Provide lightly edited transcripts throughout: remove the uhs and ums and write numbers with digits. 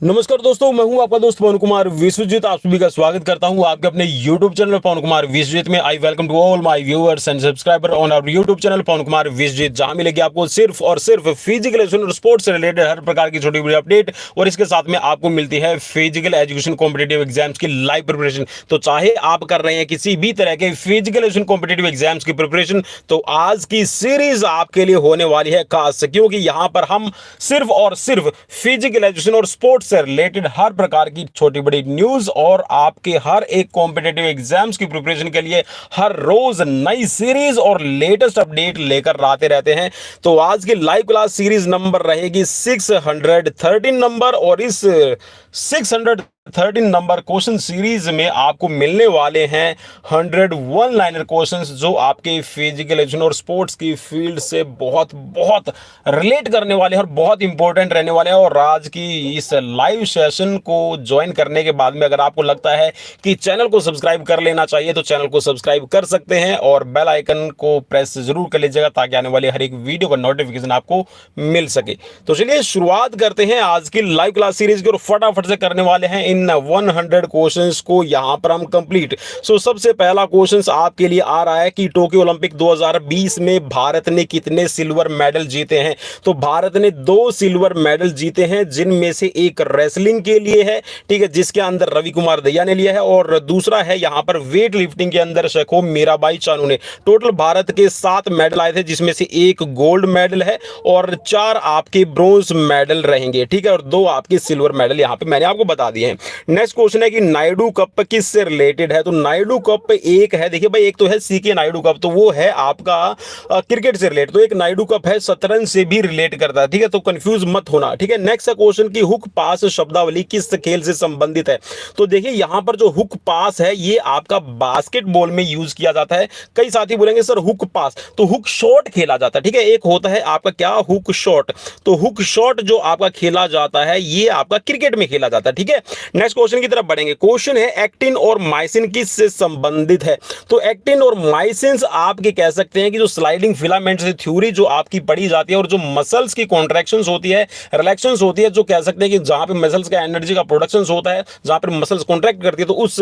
नमस्कार दोस्तों, मैं हूं आपका दोस्त पवन कुमार विश्वजीत। आप सभी का स्वागत करता हूं आपके अपने YouTube चैनल पवन कुमार विश्वजीत में। I welcome to all my viewers and subscriber on our YouTube channel Pawan Kumar Vishwajeet, जहां मिलेगी आपको सिर्फ और सिर्फ फिजिकल एजुकेशन और स्पोर्ट्स से रिलेटेड हर प्रकार की छोटी बड़ी अपडेट, और इसके साथ में आपको मिलती है फिजिकल एजुकेशन कॉम्पिटेटिव एग्जाम्स की लाइव प्रिपरेशन। तो चाहे आप कर रहे हैं किसी भी तरह के फिजिकल एजुकेशन कॉम्पिटेटिव एग्जाम्स की प्रिपरेशन, तो आज की सीरीज आपके लिए होने वाली है खास, क्योंकि यहां पर हम सिर्फ और सिर्फ फिजिकल एजुकेशन और स्पोर्ट्स से रिलेटेड हर प्रकार की छोटी बड़ी न्यूज और आपके हर एक कॉम्पिटेटिव एग्जाम्स की प्रिपरेशन के लिए हर रोज नई सीरीज और लेटेस्ट अपडेट लेकर आते रहते हैं। तो आज की लाइव क्लास सीरीज नंबर रहेगी 613 नंबर, और इस 613 नंबर क्वेश्चन सीरीज में आपको मिलने वाले हैं 101 लाइनर क्वेश्चंस, जो आपके फिजिकल एजुकेशन और स्पोर्ट्स की फील्ड से बहुत बहुत रिलेट करने वाले हैं और बहुत इंपॉर्टेंट रहने वाले हैं। और आज की इस लाइव सेशन को ज्वाइन करने के बाद में अगर आपको लगता है कि चैनल को सब्सक्राइब कर लेना चाहिए, तो चैनल को सब्सक्राइब कर सकते हैं और बेल आइकन को प्रेस जरूर कर लीजिएगा, ताकि आने वाली हर एक वीडियो का नोटिफिकेशन आपको मिल सके। तो चलिए शुरुआत करते हैं आज की लाइव क्लास सीरीज की, और फटाफट से करने वाले हैं इन 100 क्वेश्चंस को यहां पर हम कंप्लीट। सबसे पहला क्वेश्चन आपके लिए आ रहा है कि टोक्यो ओलंपिक 2020 में भारत ने कितने सिल्वर मेडल जीते हैं। तो भारत ने 2 सिल्वर मेडल जीते हैं, जिनमें से एक रेसलिंग के लिए है, ठीक है, जिसके अंदर रवि कुमार दहिया ने लिया है, और दूसरा है यहां पर वेट लिफ्टिंग के अंदर शेखो मीराबाई चानू ने। टोटल भारत के 7 मेडल आए थे, जिसमें से 1 गोल्ड मेडल है और 4 आपके ब्रोंज मेडल रहेंगे, ठीक है, और 2 आपके सिल्वर मेडल यहां पे मैंने आपको बता दिए हैं। नेक्स्ट क्वेश्चन है कि नायडू कप किससे रिलेटेड है। तो नायडू कप एक है, देखिए भाई, एक तो है सीके नायडू कप, तो वो है आपका क्रिकेट से रिलेटेड, तो एक नायडू कप है शतरंज से भी रिलेट करता है, ठीक है, तो कंफ्यूज मत होना, ठीक है। नेक्स्ट क्वेश्चन की हुक पास शब्दावली किस खेल से संबंधित है। तो देखिए यहां पर जो हुक पास है ये आपका बास्केटबॉल में यूज किया जाता है। कई साथी बोलेंगे सर हुक पास, तो हुक शॉट खेला जाता है, ठीक है, एक होता है आपका क्या हुक शॉट, तो हुक शॉट जो आपका खेला जाता है ये आपका क्रिकेट में खेला जाता है, ठीक है। नेक्स्ट क्वेश्चन की तरफ बढ़ेंगे। क्वेश्चन है एक्टिन और माइसिन किससे संबंधित है। तो एक्टिन और माइसिन आपके कह सकते हैं कि जो स्लाइडिंग फिलामेंट्स थ्योरी जो आपकी पढ़ी जाती है, और जो मसल्स की कॉन्ट्रैक्शंस होती है, रिलैक्शंस होती है, जो कह सकते हैं कि जहां पे मसल्स का एनर्जी का प्रोडक्शन होता है, जहां पर मसल्स कॉन्ट्रैक्ट करती है, तो उस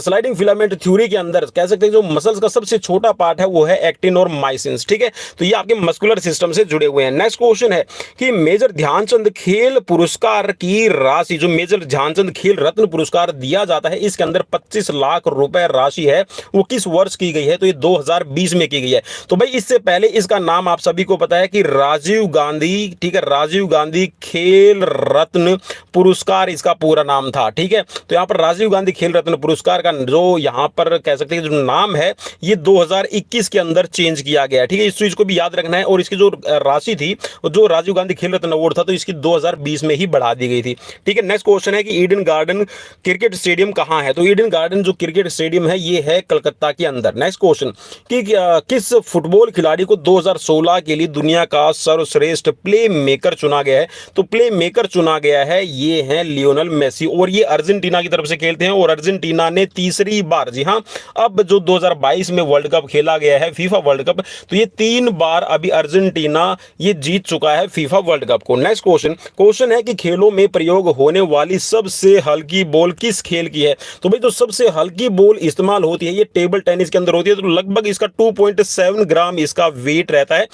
स्लाइडिंग फिलामेंट थ्योरी के अंदर कह सकते हैं जो मसल्स का सबसे छोटा पार्ट है वो है एक्टिन और माइसिन, ठीक है, तो ये आपके मस्कुलर सिस्टम से जुड़े हुए हैं। नेक्स्ट क्वेश्चन है कि मेजर ध्यानचंद खेल पुरस्कार की राशि, जो मेजर ध्यानचंद खेल रत्न पुरस्कार दिया जाता है, इसके अंदर 25 लाख रुपए राशि है, वो किस वर्ष की गई है। तो ये 2020 में की गई है। तो भाई इससे पहले इसका नाम आप सभी को पता है कि राजीव गांधी, ठीक है, राजीव गांधी खेल रत्न पुरस्कार इसका पूरा नाम था, ठीक है। तो यहाँ पर राजीव गांधी खेल रत्न पुरस्कार का जो यहाँ पर कह सकते हैं जो नाम है ये 2021 के अंदर चेंज किया गया है, ठीक है, इस चीज को भी याद रखना है। और इसकी जो राशि थी, जो राजीव गांधी खेल रत्न अवार्ड था, तो इसकी 2020 में ही बढ़ा दी गई थी, ठीक है। नेक्स्ट क्वेश्चन है कि ईडन गार्डन क्रिकेट स्टेडियम कहां है। तो ईडन गार्डन जो क्रिकेट स्टेडियम है ये है कलकत्ता के अंदर। नेक्स्ट क्वेश्चन कि किस फुटबॉल खिलाड़ी को 2016 के लिए दुनिया का सर्वश्रेष्ठ प्ले मेकर चुना गया है। तो प्ले मेकर चुना गया है ये है लियोनेल मेसी, और ये अर्जेंटीना की तरफ से खेलते हैं, और अर्जेंटीना ने तीसरी बार, जी हां, अब जो 2022 में वर्ल्ड कप खेला गया है फीफा वर्ल्ड कप, तो ये 3 बार अभी अर्जेंटीना ये जीत चुका है फीफा वर्ल्ड कप को। नेक्स्ट क्वेश्चन है कि खेलों में प्रयोग होने वाली सबसे हल्की बॉल किस खेल की है। तो भाई जो सबसे हल्की बॉल इस्तेमाल होती है ये टेबल टेनिस के अंदर होती है, तो लगभग इसका 2.7 ग्राम इसका वेट रहता है।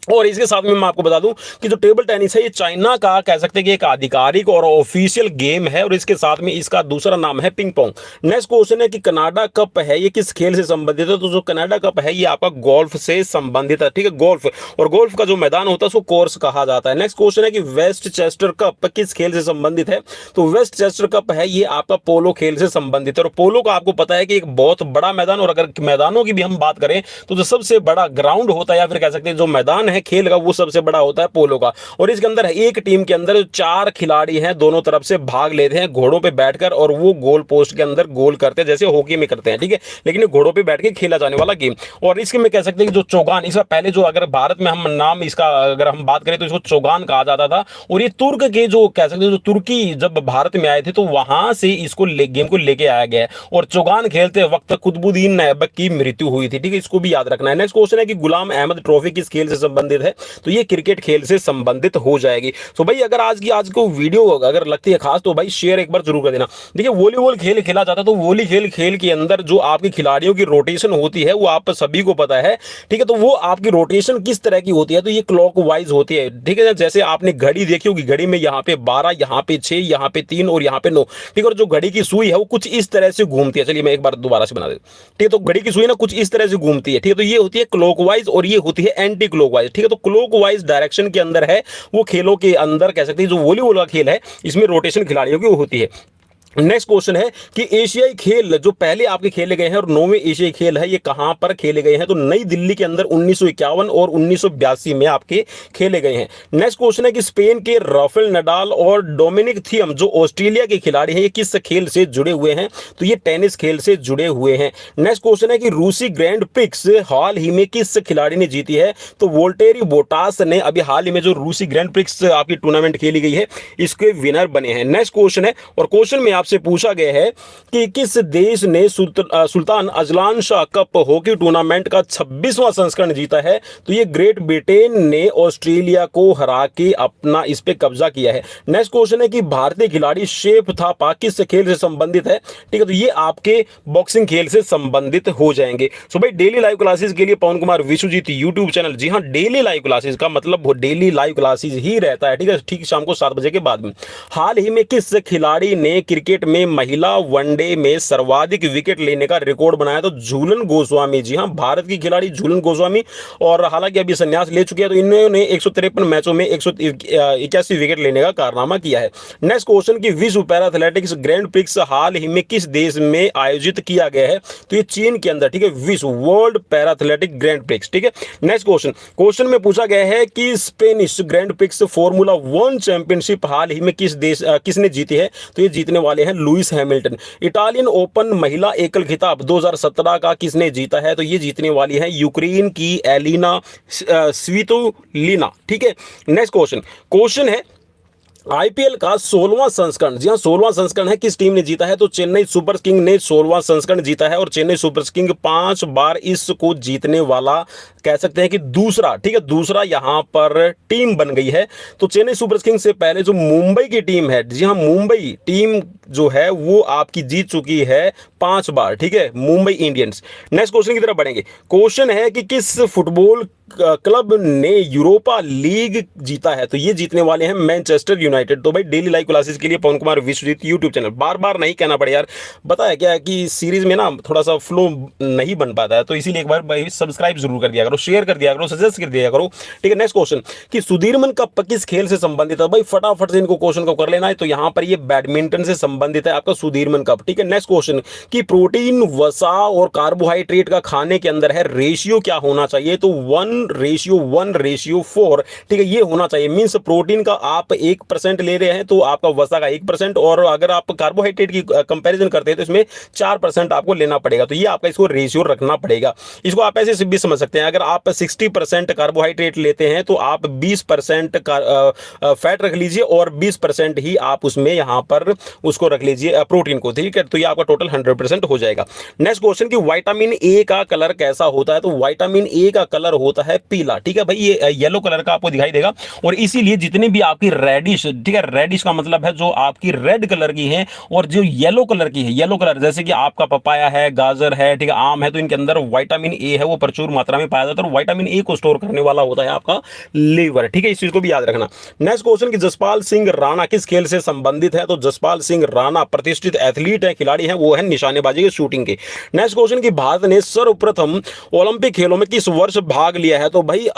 और इसके साथ में मैं आपको बता दूं कि जो टेबल टेनिस है ये चाइना का कह सकते हैं कि एक आधिकारिक और ऑफिशियल गेम है, और इसके साथ में इसका दूसरा नाम है पिंग पोंग। नेक्स्ट क्वेश्चन है कि कनाडा कप है ये किस खेल से संबंधित है। तो जो कनाडा कप है ये आपका गोल्फ से संबंधित है, ठीक है, गोल्फ, और गोल्फ का जो मैदान होता है उसको कोर्स कहा जाता है। नेक्स्ट क्वेश्चन है कि वेस्ट चेस्टर कप किस खेल से संबंधित है। तो वेस्ट चेस्टर कप है ये आपका पोलो खेल से संबंधित है, और पोलो का आपको पता है कि एक बहुत बड़ा मैदान, और अगर मैदानों की भी हम बात करें तो जो सबसे बड़ा ग्राउंड होता है या फिर कह सकते हैं जो मैदान है खेल का वो सबसे बड़ा होता है पोलो का। और इसके अंदर एक टीम के अंदर 4 खिलाड़ी हैं, दोनों तरफ से भाग लेते हैं घोड़ों पे बैठकर, और वो गोल पोस्ट के अंदर गोल करते हैं जैसे हॉकी में करते हैं, ठीक है, लेकिन ये घोड़ों पे बैठ के खेला जाने वाला गेम। और इसके में कह सकते हैं कि जो चौगान, इसका पहले जो अगर भारत में हम नाम इसका अगर हम बात करें तो इसको चौगान कहा जाता था, और ये तुर्क के जो कह सकते हैं जो तुर्की जब भारत में आए थे तो वहां से इसको गेम को लेके आया गया है, और चौगान खेलते वक्त कुतुबुद्दीन ऐबक की मृत्यु हुई थी, ठीक है, इसको भी याद रखना है। नेक्स्ट क्वेश्चन है कि गुलाम अहमद ट्रॉफी किस खेल से संबंधित संबंधित है तो ये क्रिकेट खेल से संबंधित हो जाएगी। तो भाई अगर आज को वीडियो अगर लगती है खास तो भाई शेयर एक बार जरूर कर देना। देखिए वॉलीबॉल खेल खेला जाता है तो वॉली खेल के अंदर जो आपके खिलाड़ियों की रोटेशन होती है वो आप सभी को पता है, ठीक है। तो वो आपकी रोटेशन किस तरह की होती है, तो ये क्लॉक वाइज होती है, ठीक है। जैसे आपने घड़ी देखी होगी, घड़ी में यहाँ पे 12, यहाँ पे 6, यहाँ पे 3 और यहाँ पे 9, ठीक है। और जो घड़ी की सुई है वो कुछ इस तरह से घूमती है। चलिए मैं एक बार दोबारा से बना देता हूं, ठीक है। तो घड़ी की सुई ना कुछ इस तरह से घूमती है, ठीक है। तो ये होती है क्लॉकवाइज और ये होती है एंटी क्लॉकवाइज, ठीक है। तो क्लॉकवाइज डायरेक्शन के अंदर है वो खेलों के अंदर कह सकते हैं जो वॉलीबॉल का खेल है इसमें रोटेशन खिलाड़ियों की होती है। नेक्स्ट क्वेश्चन है कि एशियाई खेल जो पहले आपके खेले गए हैं और 9वें एशियाई खेल है ये कहां पर खेले गए हैं, तो नई दिल्ली के अंदर 1951 और 1982 में आपके खेले गए हैं। नेक्स्ट क्वेश्चन है कि स्पेन के राफेल नडाल और डोमिनिक थियम जो ऑस्ट्रेलिया के खिलाड़ी हैं ये किस खेल से जुड़े हुए हैं, तो ये टेनिस खेल से जुड़े हुए हैं। नेक्स्ट क्वेश्चन है कि रूसी ग्रैंड प्रिक्स हाल ही में किस खिलाड़ी ने जीती है, तो वोल्टेरी बोटास ने अभी हाल ही में जो रूसी ग्रैंड प्रिक्स आपकी टूर्नामेंट खेली गई है इसके विनर बने हैं। नेक्स्ट क्वेश्चन है और क्वेश्चन में से पूछा गया है कि किस देश ने Sultan Azlan Shah cup hockey tournament का 26वां संस्करण जीता है, तो ये ग्रेट ब्रिटेन ने ऑस्ट्रेलिया को हरा के अपना इस पे कब्जा किया है। नेक्स्ट क्वेश्चन है कि भारतीय खिलाड़ी शेफ थापा किस खेल से संबंधित है, ठीक है। तो ये आपके बॉक्सिंग खेल से संबंधित हो जाएंगे। सो भाई डेली लाइव क्लासेस के लिए पवन कुमार विश्वजीत यूट्यूब चैनल, जी हाँ डेली लाइव क्लासेस का मतलब डेली लाइव क्लासेस ही रहता है, ठीक है, ठीक शाम को 7 बजे के बाद में। हाल ही में किस खिलाड़ी ने क्रिकेट में महिला वनडे में सर्वाधिक विकेट लेने का रिकॉर्ड बनाया, तो झूलन गोस्वामी, जी हां भारत की खिलाड़ी झूलन गोस्वामी, और हालांकि अभी संन्यास ले चुकी है तो इन्होंने 153 मैचों में 181 विकेट लेने का कारनामा किया है। नेक्स्ट क्वेश्चन की विश्व पैरा एथलेटिक्स ग्रैंड प्रिक्स हाल ही में किस देश में आयोजित किया गया है, तो ये चीन के अंदर, ठीक है, विश्व world para athletic grand prix, ठीक है। नेक्स्ट क्वेश्चन में पूछा गया है कि Spanish grand prix formula 1 championship हाल ही में किसने जीती है, तो ये जीतने वाले हैं लुइस हैमिल्टन। इटालियन ओपन महिला एकल खिताब 2017 का किसने जीता है, तो ये जीतने वाली है यूक्रेन की एलिना स्वितोलिना, ठीक है। नेक्स्ट क्वेश्चन है आईपीएल का 16वां संस्करण, जी हां 16वां संस्करण है, किस टीम ने जीता है, तो चेन्नई सुपर किंग ने 16वां संस्करण जीता है और चेन्नई सुपर किंग 5 बार इसको जीतने वाला कह सकते हैं कि दूसरा, ठीक है, दूसरा यहां पर टीम बन गई है। तो चेन्नई सुपर किंग से पहले जो मुंबई की टीम है, जी हां मुंबई टीम जो है वो आपकी जीत चुकी है 5 बार, ठीक है, मुंबई इंडियंस। नेक्स्ट क्वेश्चन की तरफ बढ़ेंगे। क्वेश्चन है कि किस फुटबॉल क्लब ने यूरोपा लीग जीता है, तो ये जीतने वाले हैं मैनचेस्टर यूनाइटेड। तो भाई डेली लाइव क्लासेस के लिए पवन कुमार विश्वजीत यूट्यूब चैनल, बार बार नहीं कहना पड़े यार, बताया क्या है कि सीरीज में ना थोड़ा सा फ्लो नहीं बन पाता है, तो इसीलिए एक बार भाई सब्सक्राइब जरूर कर दिया करो, शेयर कर दिया करो, सजेस्ट कर दिया करो, ठीक है। नेक्स्ट क्वेश्चन कि सुधीरमन कप किस खेल से संबंधित है, भाई फटाफट से इनको क्वेश्चन को कर लेना है। तो यहां पर ये बैडमिंटन से संबंधित है आपका सुधीरमन कप, ठीक है। नेक्स्ट क्वेश्चन कि प्रोटीन, वसा और कार्बोहाइड्रेट का खाने के अंदर है रेशियो क्या होना चाहिए, तो 1:1:4, ठीक है, ये होना चाहिए। मींस प्रोटीन का आप 1% ले रहे हैं तो आपका वसा का 1%, और अगर आप कार्बोहाइड्रेट की कंपैरिजन करते हैं तो इसमें 4% आपको लेना पड़ेगा। तो ये आपका इसको रेशियो रखना पड़ेगा। इसको आप ऐसे भी समझ सकते हैं, अगर आप 60% कार्बोहाइड्रेट लेते हैं तो आप 20% फैट रख लीजिए और 20% ही आप उसमें यहां पर उसको रख लीजिए प्रोटीन को, ठीक है। तो ये आपका टोटल 100% हो जाएगा। नेक्स्ट क्वेश्चन कि विटामिन ए का कलर कैसा होता है, तो विटामिन ए का कलर होता है पीला, ठीक है भाई, ये येलो कलर का आपको दिखाई देगा। और इसीलिए जितनी भी आपकी रेडिश, ठीक है, रेडिश का मतलब है जो आपकी रेड कलर की है, और जो येलो कलर की है, येलो कलर जैसे कि आपका पपाया है, गाजर है, ठीक है, आम है, तो इनके अंदर विटामिन ए है वो प्रचुर मात्रा में पाया जाता है। और विटामिन ए को स्टोर करने वाला होता है आपका लीवर, ठीक है, इस चीज को भी याद रखना। नेक्स्ट क्वेश्चन कि जसपाल सिंह राणा किस खेल से संबंधित है, तो जसपाल सिंह राणा प्रतिष्ठित एथलीट है, खिलाड़ी है, वो है निशानेबाजी के, शूटिंग के। नेक्स्ट क्वेश्चन कि भारत ने सर्वप्रथम ओलंपिक खेलों में किस वर्ष भाग लिया है, तो भाई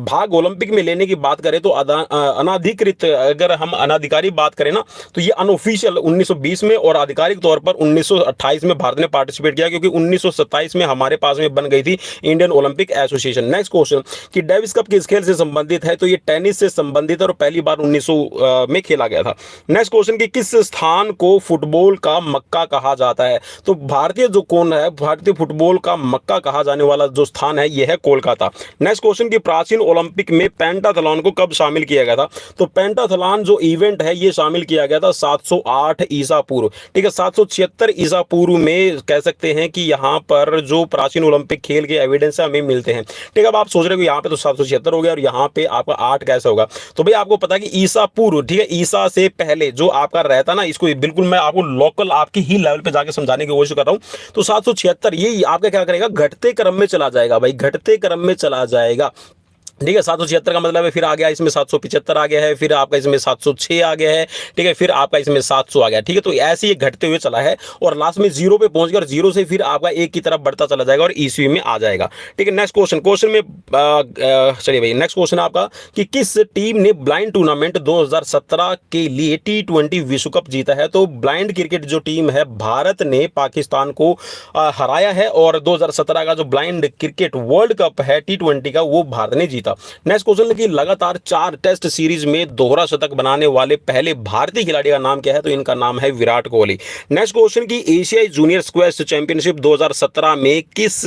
भाग ओलंपिक में लेने की बात करें तो अनाधिकृत, अगर हम अनाधिकारी बात करें ना तो ये अनऑफिशियल 1920 में, और आधिकारिक तौर पर 1928 में भारत ने पार्टिसिपेट किया, क्योंकि 1927 में हमारे पास में बन गई थी Indian Olympic association. Next question कि डेविस कप किस खेल से संबंधित है, तो ये टेनिस से संबंधित है और पहली बार 1900 में खेला गया था। नेक्स्ट क्वेश्चन कि किस स्थान को फुटबॉल का मक्का कहा जाता है, तो भारतीय जो कौन है, भारतीय फुटबॉल का मक्का कहा जाने वाला जो स्थान है यह है कोलकाता। नेक्स्ट क्वेश्चन की प्राचीन ओलंपिक में पेंटाथलॉन को कब शामिल किया गया था? तो पेंटाथलॉन जो इवेंट है ये शामिल किया गया था 708 ईसा पूर्व, ठीक है, 776 ईसा पूर्व में कह सकते हैं कि यहाँ पर जो प्राचीन ओलंपिक खेल के एविडेंस हमें मिलते हैं। ठीक है, अब आप सोच रहे हो यहाँ पे तो 776 हो गया और यहाँ पे आपका 8 कैसे होगा? तो भाई आपको पता है कि ईसा पूर्व, ठीक है, ईसा से पहले जो आपका रहता ना, इसको बिल्कुल मैं आपको लोकल आपके ही लेवल पे जाके समझाने की कोशिश कर रहा हूँ। तो 776 ये आपका क्या करेगा, घटते क्रम में चला जाएगा भाई, घटते क्रम में चला जाएगा। ठीक है, 776 का मतलब है फिर आ गया इसमें 775 आ गया है, फिर आपका इसमें 706 आ गया है, ठीक है, फिर आपका इसमें 700 आ गया। ठीक है, तो ऐसे ये घटते हुए चला है और लास्ट में जीरो पे पहुंच गया और जीरो से फिर आपका एक की तरफ बढ़ता चला जाएगा और ईस्वी में आ जाएगा। ठीक है, नेक्स्ट क्वेश्चन में चलिए भाई, नेक्स्ट क्वेश्चन आपका कि किस टीम ने ब्लाइंड टूर्नामेंट 2017 के लिए T20 विश्व कप जीता है? तो ब्लाइंड क्रिकेट जो टीम है, भारत ने पाकिस्तान को हराया है और 2017 का जो ब्लाइंड क्रिकेट वर्ल्ड कप है T20 का, वो भारत ने जीता। नेक्स्ट क्वेश्चन की लगातार 4 टेस्ट सीरीज में दोहरा शतक बनाने वाले पहले भारतीय खिलाड़ी का नाम क्या है? तो इनका नाम है विराट कोहली। नेक्स्ट क्वेश्चन की एशियाई जूनियर स्क्वैश चैंपियनशिप 2017 में किस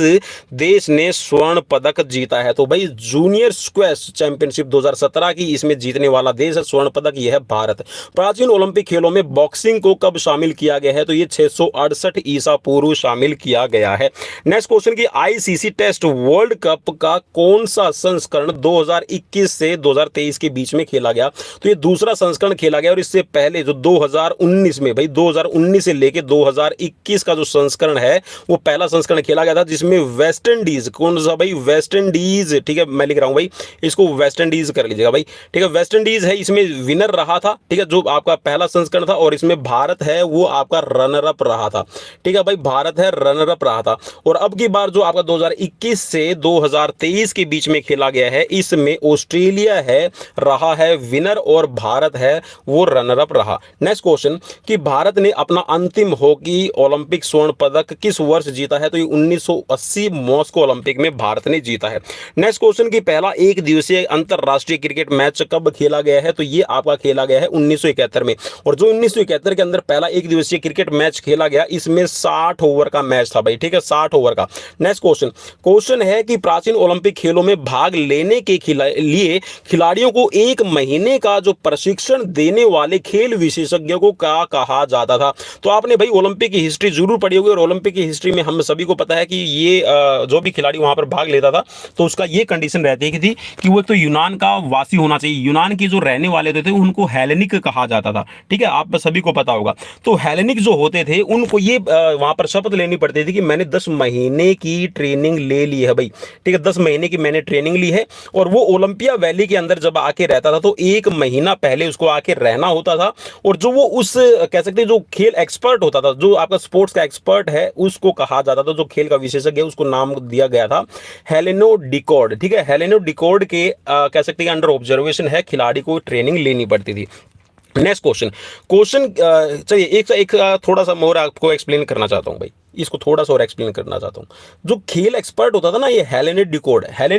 देश ने स्वर्ण पदक जीता है? तो भाई जूनियर स्क्वैश चैंपियनशिप 2017 की इसमें जीतने वाला देश है स्वर्ण पदक, यह है भारत। प्राचीन ओलंपिक खेलों में बॉक्सिंग को कब शामिल किया गया है? तो ये 668 ईसा पूर्व शामिल किया गया है। नेक्स्ट क्वेश्चन की आईसीसी टेस्ट वर्ल्ड कप का कौन सा संस्करण 2021 से 2023 के बीच में खेला गया? तो ये दूसरा संस्करण खेला गया और इससे पहले जो 2019 में, भाई 2019 से लेके 2021 का जो संस्करण है वो पहला संस्करण खेला गया था, जिसमें वेस्ट इंडीज, कौन सा भाई? West Indies. ठीक है, मैं लिख रहा हूं भाई, इसको वेस्ट इंडीज कर लीजिएगा भाई। ठीक है, वेस्ट इंडीज है, इसमें विनर रहा था। ठीक है, जो आपका पहला संस्करण था, और इसमें भारत है वो आपका रनर अप रहा था। ठीक है भाई, भारत है रनर अप रहा था। और अब की बार जो आपका 2021 से 2023 के बीच में खेला गया है, इसमें ऑस्ट्रेलिया है रहा है विनर और भारत है वो रनर अप रहा। नेक्स्ट क्वेश्चन कि भारत ने अपना अंतिम हॉकी ओलंपिक स्वर्ण पदक किस वर्ष जीता है? तो ये 1980 मॉस्को ओलंपिक में भारत ने जीता है। नेक्स्ट क्वेश्चन की पहला एक दिवसीय अंतरराष्ट्रीय क्रिकेट मैच कब खेला गया है? तो ये आपका खेला गया है 1971 में। और जो 1971 के अंदर पहला एक दिवसीय क्रिकेट मैच खेला गया, इसमें 60 ओवर का मैच था भाई। ठीक है, 60 ओवर का। नेक्स्ट क्वेश्चन है कि प्राचीन ओलंपिक खेलों में भाग लेने के लिए खिलाड़ियों को 1 महीने का जो प्रशिक्षण देने वाले खेल विशेषज्ञों को क्या कहा जाता था? तो आपने भाई ओलंपिक की हिस्ट्री जरूर पढ़ी होगी और ओलंपिक की हिस्ट्री में हम सभी को पता है कि ये जो भी खिलाड़ी वहां पर भाग लेता था तो उसका ये कंडीशन रहती थी कि वो एक तो यूनान का वासी होना चाहिए, यूनान के जो रहने वाले थे उनको हेलेनिक कहा जाता था। ठीक है, आप सभी को पता होगा। तो हेलेनिक जो होते थे उनको ये वहां पर शपथ लेनी पड़ती थी कि मैंने 10 महीने की ट्रेनिंग ले ली है भाई। ठीक है, 10 महीने की मैंने ट्रेनिंग ली है और वो ओलंपिया वैली के अंदर जब आके रहता था तो 1 महीना पहले उसको आके रहना होता था। और जो वो उस कह सकते हैं जो खेल एक्सपर्ट होता था, जो आपका स्पोर्ट्स का एक्सपर्ट है, उसको कहा जाता था, जो खेल का विशेषज्ञ है उसको नाम दिया गया था हेलेनो डिकॉर्ड। ठीक है, हेलेनो डिकॉर्ड के कह सकते हैं अंडर ऑब्जर्वेशन है खिलाड़ी को ट्रेनिंग लेनी पड़ती थी। नेक्स्ट क्वेश्चन चलिए एक थोड़ा सा मोर आपको एक्सप्लेन करना चाहता हूं भाई, इसको थोड़ा सा और एक्सप्लेन करना चाहता हूं। जो खेल एक्सपर्ट होता था ना, ये हेलेनो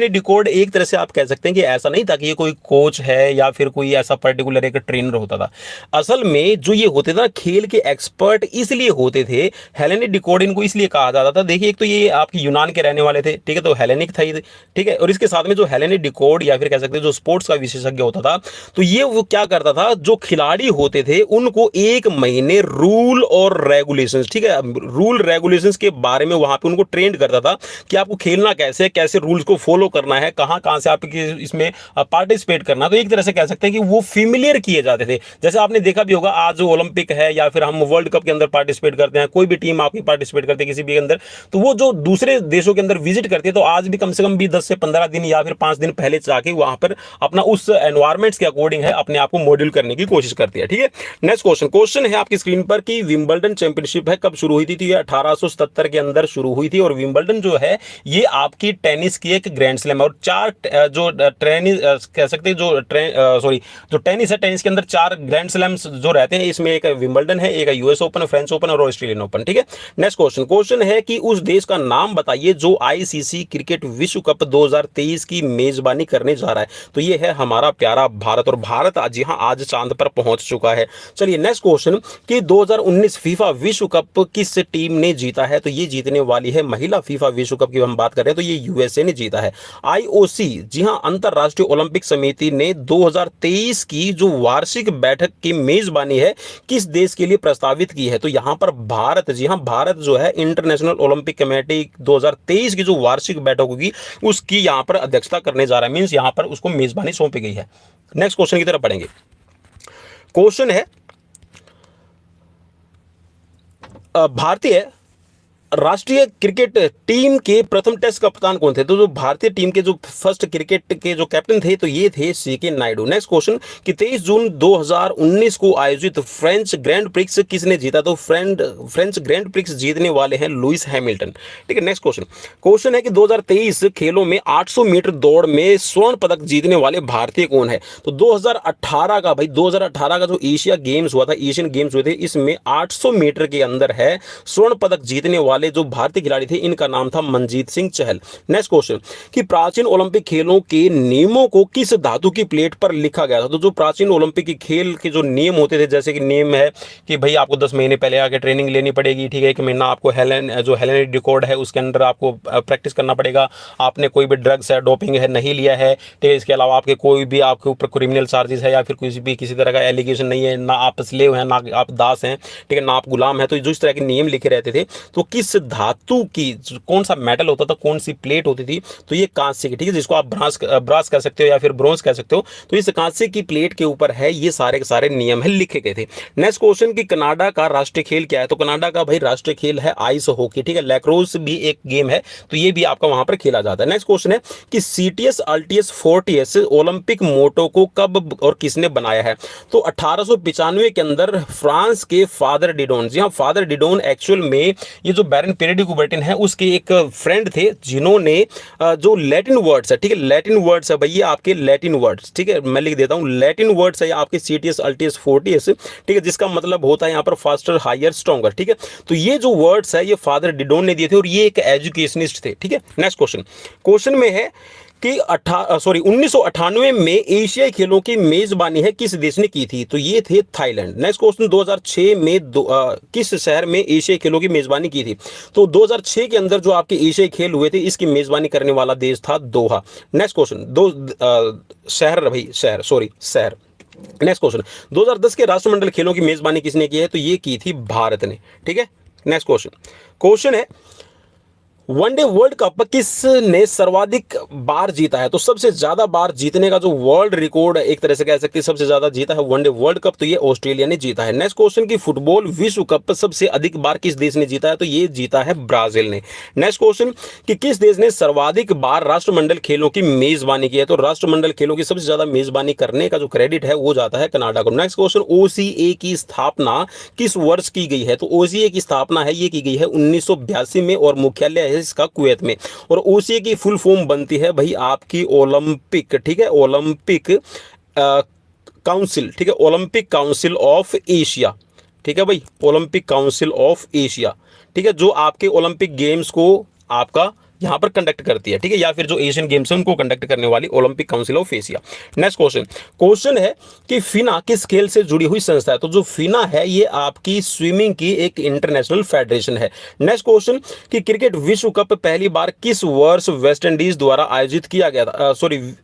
डिकॉर्ड एक तरह से आप कह सकते हैं कि ऐसा नहीं था कि ये कोई कोच है या फिर कोई ऐसा पर्टिकुलर एक ट्रेनर होता था। असल में जो ये होते थे ना खेल के एक्सपर्ट इसलिए होते थे, हेलेनो डिकॉर्ड इनको इसलिए कहा जाता था। देखिए, एक तो ये आपके यूनान के रहने वाले थे, ठीक है, तो हेलेनिक था ये। ठीक है, और इसके साथ में जो हेलेनो डिकॉर्ड या फिर कह सकते हैं जो स्पोर्ट्स का विशेषज्ञ होता था, तो ये वो क्या करता था, जो खिलाड़ी होते थे उनको 1 महीने रूल और रेगुलेशंस, ठीक है, रूल रेगुलेशंस के बारे में वहां पे उनको ट्रेंड करता था कि आपको खेलना कैसे, कैसे रूल्स को फॉलो करना है, कहां से आपको इसमें पार्टिसिपेट करना। तो एक तरह से कह सकते हैं कि वो फेमिलियर किए जाते थे। जैसे आपने देखा भी होगा, आज ओलंपिक है या फिर हम वर्ल्ड कप के अंदर पार्टिसिपेट करते हैं, कोई भी टीम आपकी पार्टिसिपेट करती है किसी भी के अंदर, तो वो जो दूसरे देशों के अंदर विजिट करती है, तो आज भी कम से कम भी 10 से 15 दिन या फिर 5 दिन पहले जाके वहां पर अपना उस एनवायरमेंट्स के अकॉर्डिंग है अपने आप को मॉड्यूल करने की कोशिश करती है। ठीक है, नेक्स्ट क्वेश्चन है आपकी स्क्रीन पर कि विंबलडन चैंपियनशिप है कब शुरू हुई थी? तो ये 1877 के अंदर शुरू हुई थी और विंबलडन जो है ये आपकी टेनिस की एक ग्रैंड स्लैम है। और 4 जो टेनिस कह सकते हैं जो टेनिस है, टेनिस के अंदर 4 ग्रैंड स्लैम्स जो रहते हैं, इसमें एक विंबलडन है, एक यूएस ओपन, फ्रेंच ओपन और ऑस्ट्रेलियन ओपन। ठीक है, नेक्स्ट क्वेश्चन है कि उस देश का नाम बताइए जो आईसीसी क्रिकेट विश्व कप 2023 की मेजबानी करने जा रहा है। तो ये है हमारा प्यारा भारत, और भारत आज आज चांद पर पहुंच चुका है। चलिए नेक्स्ट क्वेश्चन कि 2019 फीफा विश्व कप किस टीम ने जीता है? तो ये जीतने वाली है महिला फीफा विश्व कप की हम बात कर रहे हैं तो ये यूएसए ने जीता है। आईओसी, जी हां, अंतरराष्ट्रीय ओलंपिक समिति ने 2023 की जो वार्षिक बैठक की मेजबानी है किस देश के लिए प्रस्तावित की है? तो यहां पर भारत, जी हां, भारत जो है इंटरनेशनल ओलंपिक कमेटी 2023 की जो वार्षिक बैठक होगी उसकी यहां पर अध्यक्षता करने जा रहा है, मींस यहां पर उसको मेजबानी सौंपी गई है। नेक्स्ट क्वेश्चन की तरफ पढ़ेंगे। क्वेश्चन है भारतीय राष्ट्रीय क्रिकेट टीम के प्रथम टेस्ट कप्तान कौन थे? तो जो भारतीय टीम के जो फर्स्ट क्रिकेट के जो कैप्टन थे तो ये थे सीके नायडू। नेक्स्ट क्वेश्चन कि 23 जून 2019 को आयोजित फ्रेंच ग्रैंड प्रिक्स किसने जीता? तो फ्रेंच ग्रैंड प्रिक्स जीतने वाले हैं लुइस हैमिल्टन। ठीक है, नेक्स्ट क्वेश्चन है कि 2023 खेलों में 800 मीटर दौड़ में स्वर्ण पदक जीतने वाले भारतीय कौन है? तो 2018 का, भाई 2018 का जो एशिया गेम्स हुआ था, एशियन गेम्स हुए थे, इसमें 800 मीटर के अंदर है स्वर्ण पदक जीतने वाले जो भारतीय खिलाड़ी थे इनका नाम था मनजीत सिंह चहल। नेक्स्ट क्वेश्चन कि प्राचीन ओलंपिक खेलों के नियमों को किस धातु की प्लेट पर लिखा गया था? तो जो प्राचीन ओलंपिक के खेल के जो नियम होते थे, जैसे कि नियम है कि भाई आपको 10 महीने पहले आके ट्रेनिंग लेनी पड़ेगी, ठीक है, 1 महीना आपको हेलेनिक रिकॉर्ड है उसके अंदर आपको प्रैक्टिस करना पड़ेगा, आपने कोई भी ड्रग्स है, डोपिंग है नहीं लिया है, ठीक है, इसके अलावा आपके कोई भी आपके ऊपर क्रिमिनल चार्जेस है या फिर किसी तरह का एलिगेशन नहीं है, ना आप स्लेव हैं ना आप दास हैं, ठीक है, ना आप गुलाम हैं। तो जो इस तरह के नियम लिखे रहते थे तो किस धातु की, कौन सा मेटल होता था, कौन सी प्लेट होती थी? तो ये कांस्य की, ठीक है, जिसको आप ब्रास कह सकते हो या फिर ब्रोंज कह सकते हो। तो इस कांस्य की प्लेट के ऊपर है ये सारे के सारे नियम है लिखे गए थे। नेक्स्ट क्वेश्चन कि कनाडा का राष्ट्रीय खेल क्या है? तो कनाडा का भाई राष्ट्रीय खेल है आइस हॉकी, ठीक है, लैक्रोस भी एक गेम है तो ये भी आपका वहां पर खेला जाता है। नेक्स्ट क्वेश्चन है कि सीटीएस अल्टीएस फोर्टियस ओलंपिक मोटो को कब और किसने बनाया है? तो 1895 के अंदर फ्रांस के फादर डिडोन, जी हाँ, फादर डिडोन एक्चुअल में ये जो बैरन पेरेडी कुबर्टिन है उसके एक फ्रेंड थे जिन्होंने जो लैटिन वर्ड्स है, ठीक है, लैटिन वर्ड्स है भाई ये आपके लैटिन वर्ड्स, ठीक है, मैं लिख देता हूं, लैटिन वर्ड्स है आपके सीटीएस अल्टीएस फोर्टियस, ठीक है, जिसका मतलब होता है यहां पर फास्टर हायर स्ट्रॉन्गर, ठीक है। तो ये जो वर्ड्स है ये फादर डिडोन ने दिए थे और ये एक एजुकेशनिस्ट थे, ठीक है। नेक्स्ट क्वेश्चन में है कि 1998 में एशियाई खेलों की मेजबानी है किस देश ने की थी? तो ये थे थाईलैंड। नेक्स्ट क्वेश्चन 2006 में किस शहर में एशियाई खेलों की मेजबानी की थी? तो 2006 के अंदर जो आपके एशियाई खेल हुए थे इसकी मेजबानी करने वाला देश था दोहा। नेक्स्ट क्वेश्चन शहर। नेक्स्ट क्वेश्चन 2010 के राष्ट्रमंडल खेलों की मेजबानी किसने की है? तो ये की थी भारत ने, ठीक है। नेक्स्ट क्वेश्चन है वनडे वर्ल्ड कप किसने सर्वाधिक बार जीता है? तो सबसे ज्यादा बार जीतने का जो वर्ल्ड रिकॉर्ड एक तरह से कह सकते हैं सबसे ज्यादा जीता है वनडे वर्ल्ड कप, तो ये ऑस्ट्रेलिया ने जीता है। नेक्स्ट क्वेश्चन की फुटबॉल विश्व कप सबसे अधिक बार किस देश ने जीता है? तो ये जीता है ब्राजील ने। नेक्स्ट क्वेश्चन कि किस देश ने सर्वाधिक बार राष्ट्रमंडल खेलों की मेजबानी की है? तो राष्ट्रमंडल खेलों की सबसे ज्यादा मेजबानी करने का जो क्रेडिट है वो जाता है कनाडा को। नेक्स्ट क्वेश्चन ओसीए की स्थापना किस वर्ष की गई है? तो ओसीए की स्थापना है ये की गई है 1982 में और मुख्यालय है इसका कुवैत में। और ओसीए की फुल फॉर्म बनती है भाई आपकी ओलंपिक, ठीक है, ओलंपिक काउंसिल, ठीक है, ओलंपिक काउंसिल ऑफ एशिया, ठीक है भाई, ओलंपिक काउंसिल ऑफ एशिया, ठीक है, जो आपके ओलंपिक गेम्स को आपका यहां पर कंडक्ट करती है, ठीक है, या फिर जो एशियन गेम्स है उनको कंडक्ट करने वाली Olympic council of Asia. Next question है कि फिना किस खेल से जुड़ी हुई संस्था है? तो जो फिना है ये आपकी स्विमिंग की एक इंटरनेशनल फेडरेशन है। नेक्स्ट क्वेश्चन कि क्रिकेट विश्व कप पहली बार किस वर्ष वेस्ट इंडीज द्वारा आयोजित किया गया था?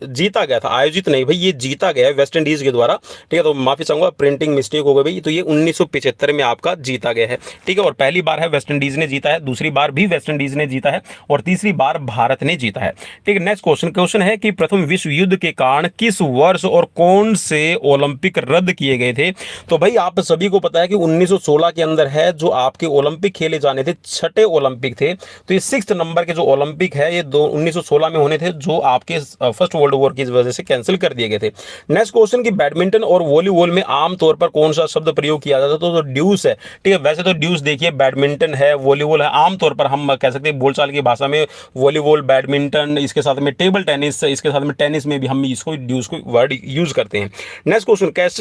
जीता गया था, आयोजित नहीं भाई, ये जीता गया है वेस्ट इंडीज के द्वारा, ठीक है, तो माफी चाहूंगा, प्रिंटिंग मिस्टेक हो गई भाई, तो ये 1975 में आपका जीता गया है, ठीक है, और पहली बार है वेस्ट इंडीज ने जीता है, दूसरी बार भी वेस्ट इंडीज ने जीता है और तीसरी बार भारत ने जीता है, ठीक है। नेक्स्ट क्वेश्चन है कि प्रथम विश्व युद्ध के कारण किस वर्ष और कौन से ओलंपिक रद्द किए गए थे? तो भाई आप सभी को पता है कि 1916 के अंदर है जो आपके ओलंपिक खेले जाने थे, छठे ओलंपिक थे, तो ये 6th नंबर के जो ओलंपिक है ये 1916 में होने थे जो आपके फर्स्ट वर्ल्ड वॉर की वजह से कैंसिल कर दिए गए थे। नेक्स्ट क्वेश्चन की बैडमिंटन और वॉलीबॉल में आमतौर पर कौन सा शब्द प्रयोग किया जाता है? तो ड्यूस है, ठीक है, वैसे तो ड्यूस देखिए बैडमिंटन है, वॉलीबॉल है, आमतौर पर हम कह सकते हैं बोलचाल की भाषा में वॉलीबॉल, बैडमिंटन, इसके साथ में टेबल टेनिस, इसके साथ में टेनिस में भी हम इसको वर्ड यूज करते हैं। नेक्स्ट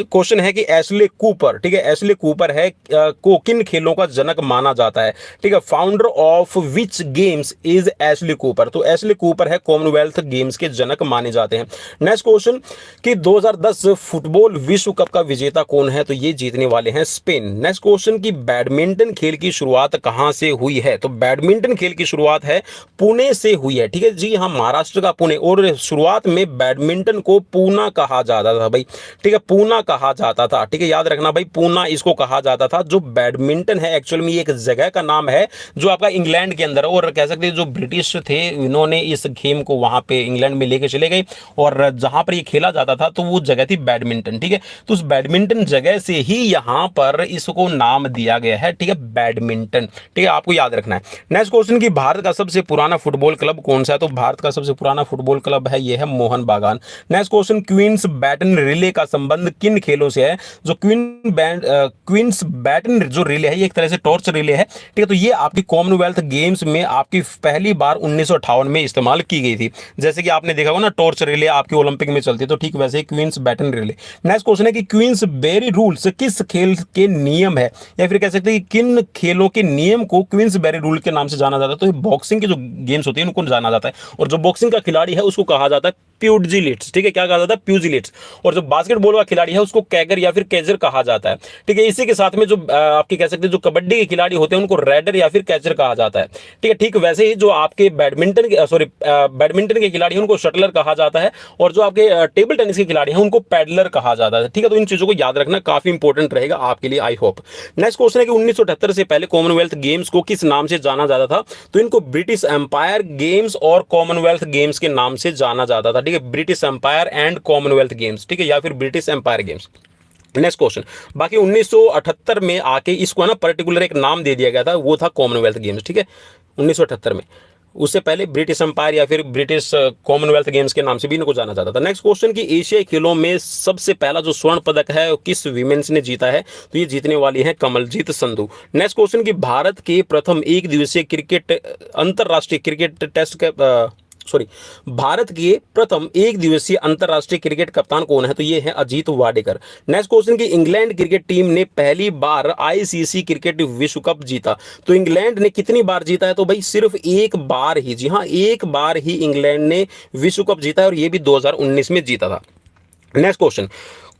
क्वेश्चन है कि एशले कूपर, ठीक है, एशले कूपर है को किन खेलों का जनक माना जाता है, ठीक है, founder of which games is Ashley Cooper. तो एशले कूपर है कॉमनवेल्थ गेम्स के जनक माने जाते हैं। नेक्स्ट क्वेश्चन कि 2010 फुटबॉल विश्व कप का विजेता कौन है, तो ये जीतने वाले हैं स्पेन। नेक्स्ट क्वेश्चन कि बैडमिंटन खेल की शुरुआत कहां से हुई है, तो बैडमिंटन खेल की शुरुआत है पुणे से हुई है, ठीक है जी हाँ, महाराष्ट्र का पुणे। और शुरुआत में बैडमिंटन को पूना कहा जाता था भाई, ठीक है, पूना कहा जाता था, ठीक है, याद रखना भाई, पूना इसको कहा जाता था। जो बैडमिंटन है एक्चुअल में ये एक जगह का नाम है जो आपका इंग्लैंड के अंदर, और कह सकते हैं जो ब्रिटिश थे इन्होंने इस गेम को वहां पे इंग्लैंड में लेके चले गए, और जहां पर ये खेला जाता था तो वो जगह थी बैडमिंटन, ठीक है। तो उस बैडमिंटन जगह से ही यहां पर इसको नाम दिया गया है, ठीक है, बैडमिंटन, ठीक है, आपको याद रखना है। नेक्स्ट क्वेश्चन कि भारत का सबसे पुराना फुटबॉल क्लब कौन सा है, तो भारत का सबसे पुराना फुटबॉल क्लब है ये है Mohan Bagan. Next question Queen's baton relay का संबंध किन खेलों से है, जो क्वींस बैटन जो रिले है ये एक तरह से टॉर्च रिले है, ठीक है, तो ये आपकी कॉमनवेल्थ गेम्स में आपकी पहली बार 1958 में इस्तेमाल की गई थी। जैसे कि आपने देखा होगा ना टॉर्च रिले आपकी ओलंपिक में चलती है, तो ठीक वैसे ही Queen's baton relay. Next question है कि क्वींस बेरी रूल्स किस खेल के नियम है, या फिर कह सकते हैं कि किन खेलों के नियम को क्वींस बेरी रूल के नाम से जाना जाता है, तो बॉक्सिंग के जो गेम्स होती है उनको जाना जाता है, और जो बॉक्सिंग का खिलाड़ी है उसको कहा जाता है प्यूजिलिट्स, ठीक है, क्या कहा जाता है प्यूजिलिट्स, और जो बास्केटबॉल का खिलाड़ी है उसको कैगर या फिर कैचर कहा जाता है, ठीक है। इसी के साथ में जो आपके कह सकते हैं जो कबड्डी के खिलाड़ी होते हैं उनको रेडर या फिर कैचर कहा जाता है, ठीक है। ठीक वैसे ही जो आपके बैडमिंटन के खिलाड़ी हैं उनको शटलर कहा जाता है, और जो आपके टेबल टेनिस के खिलाड़ी हैं उनको पैडलर कहा जाता है, ठीक है। तो इन चीजों को याद रखना काफी इंपॉर्टेंट रहेगा आपके लिए, आई होप। नेक्स्ट क्वेश्चन है कि 1978 से पहले कॉमनवेल्थ गेम्स को किस नाम से जाना जाता था, तो इनको ब्रिटिश एम्पायर गेम्स और कॉमनवेल्थ गेम्स के नाम से जाना जाता था, ठीक है, British Empire and Commonwealth games, ठीक है, या फिर British Empire games. Next question, बाकी 1978 में आके इसको ना पर्टिकुलर एक नाम दे दिया गया था, वो था कॉमनवेल्थ गेम्स, ठीक है, 1978 में। उससे पहले ब्रिटिश एम्पायर या फिर ब्रिटिश कॉमनवेल्थ गेम्स के नाम से भी इनको जाना जाता था। नेक्स्ट क्वेश्चन कि एशियाई खेलों में सबसे पहला जो स्वर्ण पदक है वो किस विमेंस ने जीता है, तो ये जीतने वाली है कमलजीत संधू। नेक्स्ट क्वेश्चन कि भारत के प्रथम एक दिवसीय क्रिकेट अंतरराष्ट्रीय क्रिकेट टेस्ट के भारत के प्रथम एक दिवसीय अंतरराष्ट्रीय क्रिकेट कप्तान कौन है, तो ये है अजीत वाडेकर। नेक्स्ट क्वेश्चन कि इंग्लैंड क्रिकेट टीम ने पहली बार आईसीसी क्रिकेट विश्व कप जीता, तो इंग्लैंड ने कितनी बार जीता है, तो भाई सिर्फ एक बार ही, जी हाँ, एक बार ही इंग्लैंड ने विश्व कप जीता है, और ये भी 2019 में जीता था। नेक्स्ट क्वेश्चन,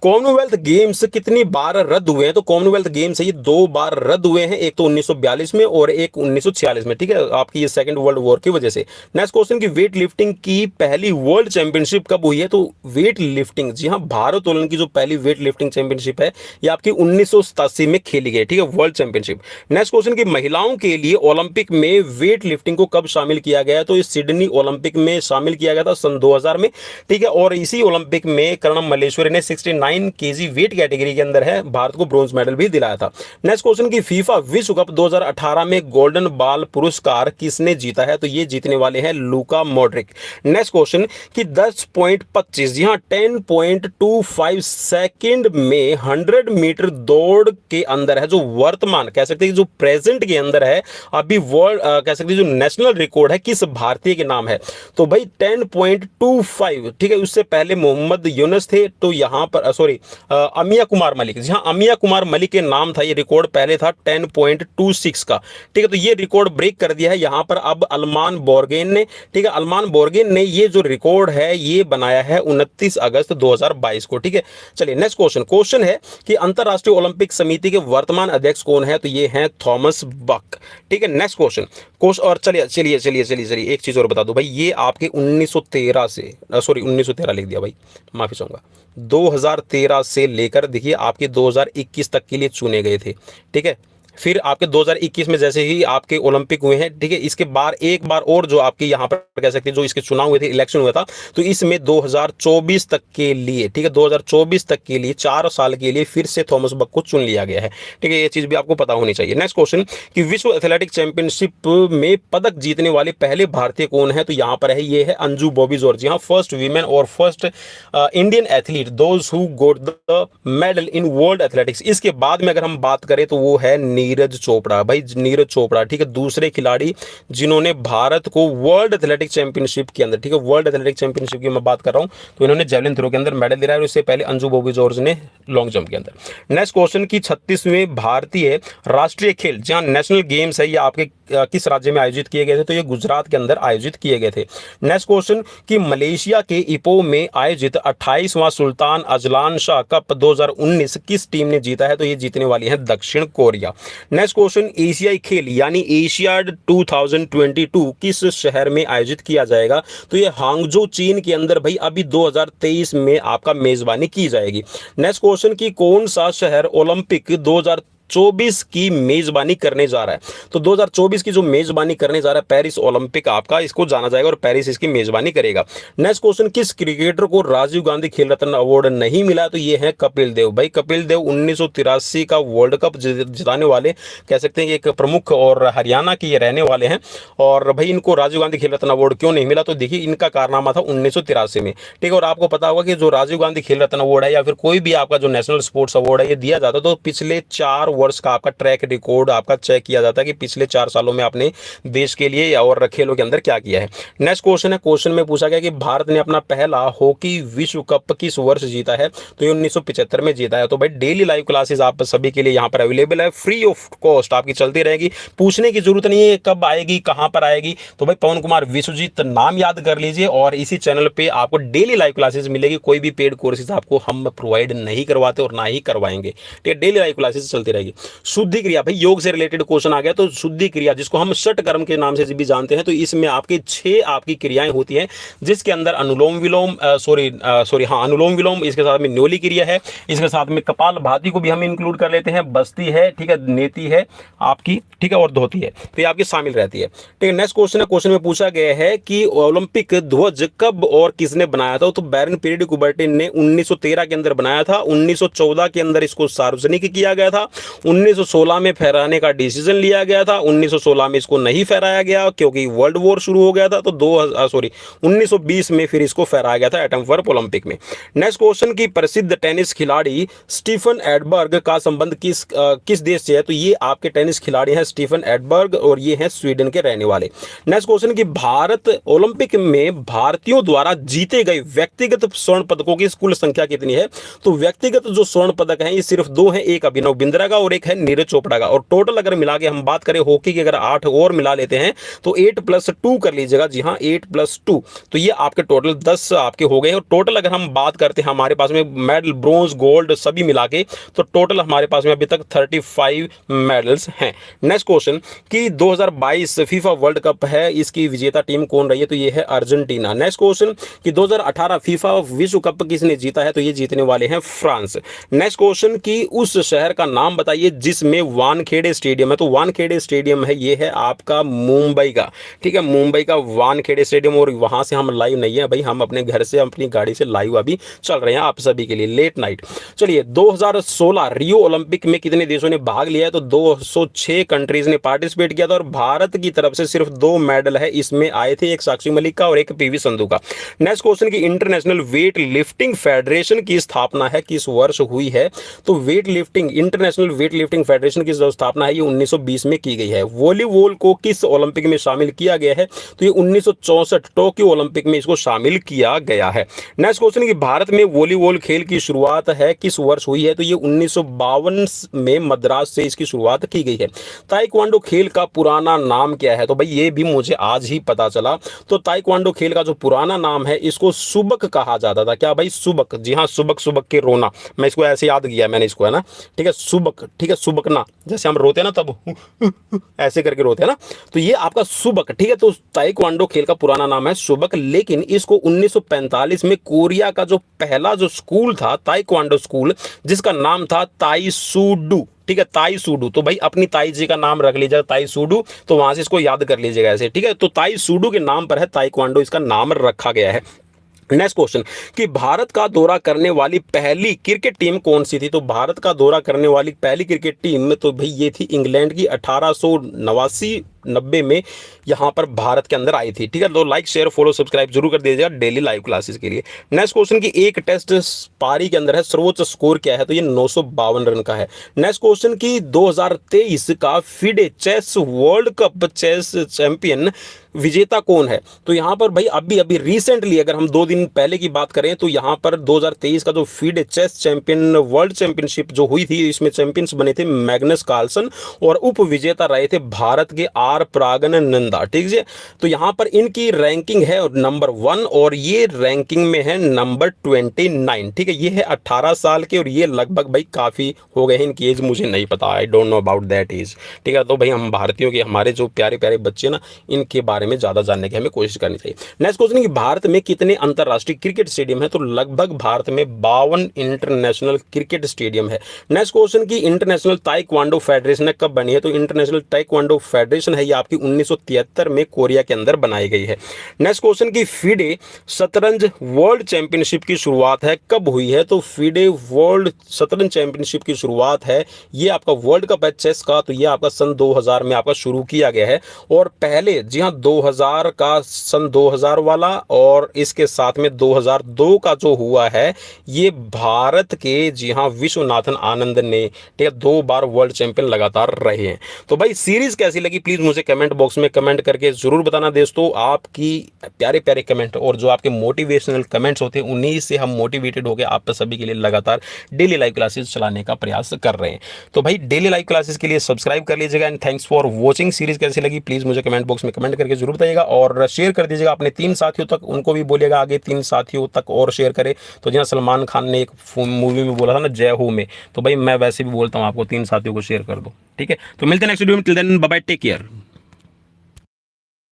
कॉमनवेल्थ गेम्स कितनी बार रद्द हुए हैं, तो कॉमनवेल्थ गेम्स ये 2 बार रद्द हुए हैं, एक तो 1942 में और एक 1946 में, ठीक है, आपकी ये सेकंड वर्ल्ड वॉर की वजह से। नेक्स्ट क्वेश्चन की वेट लिफ्टिंग की पहली वर्ल्ड चैंपियनशिप कब हुई है, तो वेट लिफ्टिंग, जी हाँ, भारोत्तोलन की जो पहली वेट लिफ्टिंग चैंपियनशिप है ये आपकी 1987 में खेली गई, ठीक है, वर्ल्ड चैंपियनशिप। नेक्स्ट क्वेश्चन की महिलाओं के लिए ओलंपिक में वेट लिफ्टिंग को कब शामिल किया गया, तो इस सिडनी ओलंपिक में शामिल किया गया था सन 2000 में, ठीक है, और इसी ओलंपिक में कर्णम मल्लेश्वरी ने 69 केजी वेट कैटेगरी के अंदर है भारत को ब्रॉन्ज मेडल भी दिलाया था। नेक्स्ट क्वेश्चन की फीफा विश्व कप 2018 में गोल्डन बॉल पुरस्कार किसने जीता है, तो ये जीतने वाले हैं लूका मॉड्रिक। नेक्स्ट क्वेश्चन कि 10.25, जी हाँ, 10.25 सेकंड में 100 मीटर दौड़ के अंदर है जो वर्तमान कह सकते हैं जो प्रेजेंट के अंदर है अभी वर्ल्ड कह सकते हैं जो नेशनल रिकॉर्ड है किस भारतीय के नाम है, तो भाई 10.25, ठीक है। उससे पहले मोहम्मद यूनुस थे, तो यहां पर अमिया कुमार मलिक, जी हाँ, अमिया कुमार मलिक के नाम था, ये रिकॉर्ड पहले था 10.26 का, ठीक है, तो ये रिकॉर्ड ब्रेक कर दिया है यहां पर अब अल्मान बोर्गेन ने, ठीक है, अल्मान बोर्गेन ने ये जो रिकॉर्ड है ये बनाया है 29 अगस्त 2022 को, ठीक है। चलिए नेक्स्ट क्वेश्चन है कि अंतरराष्ट्रीय ओलंपिक समिति के वर्तमान अध्यक्ष कौन है, तो ये हैं थॉमस बक, ठीक है। नेक्स्ट क्वेश्चन और चलिए एक चीज और बता दो भाई, ये आपके 1913 लिख दिया भाई, माफी चाहूंगा, 2013 से लेकर देखिए आपके 2021 तक के लिए चुने गए थे, ठीक है। फिर आपके 2021 में जैसे ही आपके ओलंपिक हुए हैं, ठीक है, इसके बाद एक बार और जो आपके यहाँ पर कह सकते हैं जो इसके चुनाव हुए थे, इलेक्शन हुआ था, तो इसमें 2024 तक के लिए, ठीक है, 2024 तक के लिए 4 साल के लिए फिर से थॉमस बक को चुन लिया गया है, ठीक है, ये चीज भी आपको पता होनी चाहिए। नेक्स्ट क्वेश्चन कि विश्व एथलेटिक चैंपियनशिप में पदक जीतने वाले पहले भारतीय कौन है, तो यहाँ पर है ये है अंजू बॉबी जॉर्ज, जी हाँ, फर्स्ट वीमेन और first Indian athlete those who got the medal in world athletics. इसके बाद में अगर हम बात करें तो वो है नीरज चोपड़ा। भाई नीरज चोपड़ा, ठीक है, दूसरे खिलाड़ी जिन्होंने भारत को वर्ल्ड एथलेटिक चैंपियनशिप के अंदर, ठीक है, वर्ल्ड एथलेटिक चैंपियनशिप की मैं बात कर रहा हूं, तो इन्होंने जेवलिन थ्रो के अंदर मेडल दिलाया, और इससे पहले अंजू बॉबी जॉर्ज ने लॉन्ग जंप के अंदर। नेक्स्ट क्वेश्चन की 36वें भारतीय राष्ट्रीय खेल जहां नेशनल गेम्स है, ये आपके किस राज्य में आयोजित किए गए थे? तो ये गुजरात के अंदर आयोजित किए गए थे। नेक्स्ट क्वेश्चन कि मलेशिया के इपो में आयोजित 28वां सुल्तान अजलान शाह कप 2019 किस टीम ने जीता है? तो ये जीतने वाली है दक्षिण कोरिया। नेक्स्ट क्वेश्चन एशियाई खेल यानी एशियाड 2022 किस शहर में आयोजित किया जाएगा? तो ये हांगझो चीन के अंदर भाई अभी 2023 में आपका मेजबानी की जाएगी। नेक्स्ट क्वेश्चन कि कौन सा शहर ओलंपिक 2024 की मेजबानी करने जा रहा है? तो 2024 की जो मेजबानी करने जा रहा है पेरिस ओलंपिक आपका, इसको जाना जाएगा और पेरिस इसकी मेजबानी करेगा। नेक्स्ट क्वेश्चन किस क्रिकेटर को राजीव गांधी खेल रत्न अवार्ड नहीं मिला? तो ये है कपिल देव। भाई कपिल देव 1983 का वर्ल्ड कप जिताने वाले, कह सकते हैं कि एक प्रमुख, और हरियाणा के ये रहने वाले हैं। और भाई इनको राजीव गांधी खेल रत्न अवार्ड क्यों नहीं मिला? तो देखिए इनका कारनामा था 1983 में, ठीक है। और आपको पता होगा कि जो राजीव गांधी खेल रत्न अवार्ड है या फिर कोई भी आपका जो नेशनल स्पोर्ट्स अवार्ड है, ये दिया जाता तो पिछले 4 वर्ष का आपका ट्रैक रिकॉर्ड आपका चेक किया जाता है कि पिछले 4 सालों में आपने देश के लिए और खेलों के अंदर क्या किया है। नेक्स्ट क्वेश्चन है, क्वेश्चन में पूछा गया कि भारत ने अपना पहला हॉकी विश्व कप किस वर्ष जीता है? तो ये 1975 में जीता है। तो भाई डेली लाइव क्लासेस आप सभी के लिए यहाँ पर अवेलेबल है, फ्री ऑफ कॉस्ट आपकी चलती रहेगी, पूछने की जरूरत नहीं है कब आएगी कहाँ पर आएगी। तो भाई पवन कुमार विश्वजीत नाम याद कर लीजिए, और इसी चैनल पे आपको डेली लाइव क्लासेस मिलेगी। कोई भी पेड कोर्सेज आपको हम प्रोवाइड नहीं करवाते और ना ही करवाएंगे, ठीक है। डेली लाइव क्लासेस चलती रहेगी। शुद्धि क्रिया, भाई योग से रिलेटेड क्वेश्चन आ गया, तो शुद्धि क्रिया जिसको हम षट कर्म के नाम से भी जानते हैं, तो इसमें आपके 6 आपकी क्रियाएं होती हैं, जिसके अंदर अनुलोम विलोम अनुलोम विलोम, इसके साथ में न्योली क्रिया है, इसके साथ में कपाल भाती को भी हम इंक्लूड कर लेते हैं, बस्ती है, ठीक है, नेति है आपकी, ठीक है, और धोती है, तो ये आपकी शामिल रहती है, ठीक है। नेक्स्ट क्वेश्चन है, क्वेश्चन में पूछा गया है कि ओलंपिक ध्वज कब और किसने बनाया था? तो बैरन पीरियड कुबर्टिन ने 1913 के अंदर बनाया था, 1914 के अंदर इसको सार्वजनिक किया गया था, 1916 में फहराने का डिसीजन लिया गया था, 1916 में इसको नहीं फहराया गया क्योंकि वर्ल्ड वॉर शुरू हो गया था, तो 1920 में फिर इसको फहराया गया था एटमवर्प ओलंपिक में। नेक्स्ट क्वेश्चन की प्रसिद्ध टेनिस खिलाड़ी स्टीफन एडबर्ग का संबंध किस देश से है? तो ये आपके टेनिस खिलाड़ी हैं स्टीफन एडबर्ग, और ये हैं स्वीडन के रहने वाले। नेक्स्ट क्वेश्चन की भारत ओलंपिक में भारतीयों द्वारा जीते गए व्यक्तिगत स्वर्ण पदकों की कुल संख्या कितनी है? तो व्यक्तिगत जो स्वर्ण पदक हैं ये सिर्फ 2 हैं, एक अभिनव बिंद्रा का और एक है नीरज चोपड़ा का। और टोटल अगर मिला के हम बात करें हॉकी की, अगर 8 और मिला लेते हैं तो 8+2 कर लीजिएगा, जी हाँ 8+2, तो ये आपके टोटल 10 आपके हो गए। और टोटल अगर हम बात करते हैं हमारे पास में मेडल ब्रोंज गोल्ड सभी मिला के, तो टोटल हमारे पास में अभी तक 35 मेडल्स हैं। नेक्स्ट क्वेश्चन कि 2022 फीफा वर्ल्ड कप है, इसकी विजेता टीम कौन रही है? तो ये है अर्जेंटीना। नेक्स्ट क्वेश्चन कि 2018 फीफा विश्व कप किसने जीता है? तो ये जीतने वाले हैं फ्रांस। नेक्स्ट क्वेश्चन कि उस शहर का नाम बताइए जिसमें वानखेड़े स्टेडियम है। तो वानखेड़े स्टेडियम है, ये है आपका मुंबई का, ठीक है, मुंबई का वानखेड़े स्टेडियम। और वहां से हम लाइव नहीं है भाई, हम अपने घर से अपनी गाड़ी से लाइव अभी चल रहे हैं आप सभी के लिए लेट नाइट। चलिए 2016 रियो ओलंपिक में कितने देशों ने भाग लिया है? तो 206 कंट्रीज ने पार्टिसिपेट किया था, और भारत की तरफ से सिर्फ 2 मेडल है इसमें आए थे, एक साक्षी मलिक का और एक पीवी संधू का। नेक्स्ट क्वेश्चन की इंटरनेशनल वेट लिफ्टिंग फेडरेशन की स्थापना है किस वर्ष हुई है? तो weight lifting international weight lifting federation की जो स्थापना है ये 1920 में की गई है। वॉलीबॉल को किस ओलंपिक में शामिल किया गया है? तो ये 1964 टोक्यो ओलंपिक में इसको शामिल किया गया है। नेक्स्ट क्वेश्चन कि भारत में वॉलीबॉल खेल की शुरुआत है किस वर्ष हुई है? तो ये 1952 में मद्रास से इसकी शुरुआत की गई है। ताइक्वांडो खेल का पुराना नाम क्या है? तो भाई ये भी मुझे आज ही पता चला। तो ताइक्वांडो खेल का जो पुराना नाम है इसको सुबक कहा जाता था। क्या भाई? सुबक, जी हाँ, सुबक, सुबक के रोना, मैं इसको ऐसे याद किया मैंने इसको, है ना, ठीक है, सुबक, ठीक है, सुबकना, जैसे हम रोते हैं ना तब ऐसे करके रोते हैं ना, तो ये आपका सुबक, ठीक है। तो ताइक्वांडो खेल का पुराना नाम है सुबक, लेकिन इसको 1945 में कोरिया का जो पहला जो स्कूल था ताइक्वांडो स्कूल, जिसका नाम था ताई सूडू, ठीक है, ताई सूडू, तो भाई अपनी ताई जी का नाम रख लीजिएगा ताई सूडू, तो वहां से इसको याद कर लीजिएगा ऐसे, ठीक है। तो ताई सूडू के नाम पर है ताइक्वांडो इसका नाम रखा गया है। नेक्स्ट क्वेश्चन कि भारत का दौरा करने वाली पहली क्रिकेट टीम कौन सी थी? तो भारत का दौरा करने वाली पहली क्रिकेट टीम तो भाई ये थी इंग्लैंड की 1889 90 में यहाँ पर भारत के अंदर आई थी। ठीक है, तो लाइक शेयर फॉलो सब्सक्राइब जरूर कर दीजिएगा डेली लाइव क्लासेस के लिए। नेक्स्ट क्वेश्चन की एक टेस्ट पारी के अंदर है सर्वोच्च स्कोर क्या है, तो ये 952 रन का है। नेक्स्ट क्वेश्चन की 2023 का FIDE chess world cup chess champion विजेता कौन है, तो यहाँ पर भाई अभी अभी रिसेंटली अगर हम 2 दिन पहले की बात करें तो यहाँ पर 2023 का जो FIDE chess champion world championship जो हुई थी, इसमें चैंपियंस बने थे मैग्नस कार्लसन और उप विजेता रहे थे भारत के आर प्रागनंदा। ठीक है, तो यहाँ पर इनकी रैंकिंग है नंबर 1 और ये रैंकिंग में है नंबर 29। ठीक है, ये है 18 साल के और ये लगभग भाई काफ़ी हो गए हैं, इनकी एज मुझे नहीं पता, I don't know about that age. ठीक है, तो भाई हम भारतीयों के हमारे जो प्यारे प्यारे बच्चे ना, इनके बारे में ज्यादा जानने की हमें कोशिश करनी चाहिए। नेक्स्ट क्वेश्चन कि भारत में कितने अंतरराष्ट्रीय क्रिकेट स्टेडियम है, तो लगभग भारत में 52 इंटरनेशनल क्रिकेट स्टेडियम है। नेक्स्ट क्वेश्चन की इंटरनेशनल ताइक्वांडो फेडरेशन कब बनी है, तो इंटरनेशनल ताइक्वांडो फेडरेशन है ये आपकी 1973 में कोरिया के अंदर बनाई गई है। नेक्स्ट क्वेश्चन की फीडे शतरंज वर्ल्ड चैंपियनशिप की शुरुआत है कब हुई है, तो फीडे वर्ल्ड शतरंज चैंपियनशिप की शुरुआत है ये आपका वर्ल्ड कप है चेस का, तो ये आपका सन 2000 में आपका शुरू किया गया है। और पहले जी हाँ 2000 का सन 2000 वाला और इसके साथ में 2002 का जो हुआ है ये भारत के जी हाँ विश्वनाथन आनंद ने, ठीक है, 2 बार वर्ल्ड चैंपियन लगातार रहे हैं। तो भाई सीरीज कैसी लगी प्लीज मुझे कमेंट बॉक्स में कमेंट करके जरूर बताना दोस्तों। आपकी प्यारे प्यारे कमेंट और जो आपके मोटिवेशनल कमेंट्स होते हैं उन्हीं से हम मोटिवेटेड होकर आप सभी के लिए लगातार डेली लाइव क्लासेस चलाने का प्रयास कर रहे हैं। तो भाई डेली लाइव क्लासेस के लिए सब्सक्राइब कर लीजिएगा and thanks for watching. Series कैसी लगी प्लीज मुझे कमेंट बॉक्स में कमेंट करके जरूर बताइएगा और शेयर कर दीजिएगा अपने 3 साथियों तक, उनको भी बोलिएगा आगे 3 साथियों तक और शेयर करें। तो जहाँ सलमान खान ने एक मूवी में बोला था ना जय हो में, तो भाई मैं वैसे भी बोलता हूँ आपको 3 साथियों को शेयर कर दो। ठीक है, तो मिलते हैं नेक्स्ट वीडियो में, till then bye bye, take care.